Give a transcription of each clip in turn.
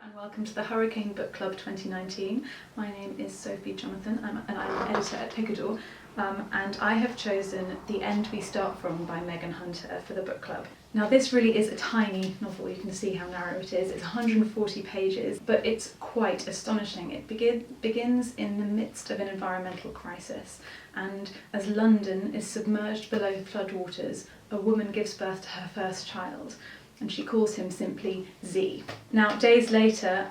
And welcome to the Hurricane Book Club 2019. My name is Sophie Jonathan and I'm an editor at Picador, and I have chosen The End We Start From by Megan Hunter for the book club. Now this really is a tiny novel, you can see how narrow it is. It's 140 pages, but it's quite astonishing. It begins in the midst of an environmental crisis, and as London is submerged below floodwaters, a woman gives birth to her first child, and she calls him simply Z. Now, days later,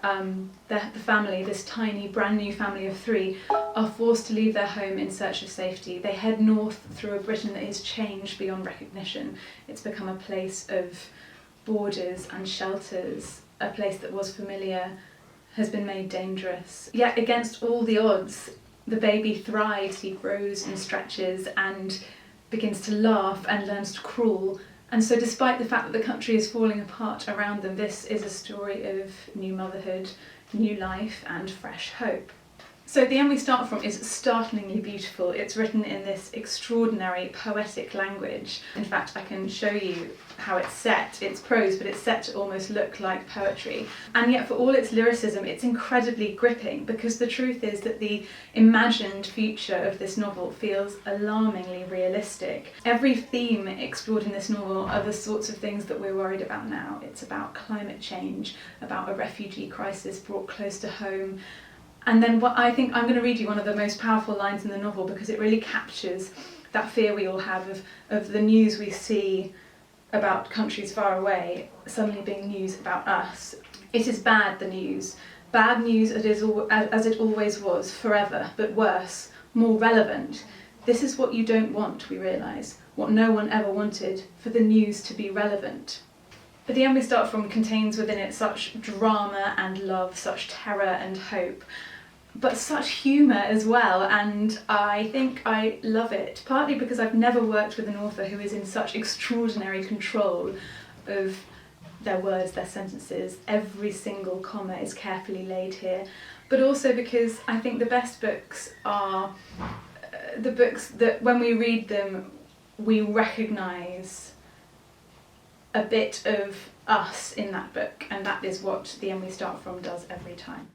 the family, this tiny, brand new family of three, are forced to leave their home in search of safety. They head north through a Britain that is changed beyond recognition. It's become a place of borders and shelters. A place that was familiar has been made dangerous. Yet, against all the odds, the baby thrives. He grows and stretches and begins to laugh and learns to crawl. And so despite the fact that the country is falling apart around them, this is a story of new motherhood, new life and fresh hope. So The End We Start From is startlingly beautiful. It's written in this extraordinary poetic language. In fact, I can show you how it's set. It's prose, but it's set to almost look like poetry. And yet for all its lyricism, it's incredibly gripping, because the truth is that the imagined future of this novel feels alarmingly realistic. Every theme explored in this novel are the sorts of things that we're worried about now. It's about climate change, about a refugee crisis brought close to home. And then I'm going to read you one of the most powerful lines in the novel, because it really captures that fear we all have of the news we see about countries far away suddenly being news about us. It is bad, the news. Bad news as it always was, forever, but worse, more relevant. This is what you don't want, we realise, what no one ever wanted, for the news to be relevant. But The End We Start From contains within it such drama and love, such terror and hope, but such humour as well, and I think I love it, partly because I've never worked with an author who is in such extraordinary control of their words, their sentences. Every single comma is carefully laid here, but also because I think the best books are the books that when we read them we recognise a bit of us in that book, and that is what The End We Start From does every time.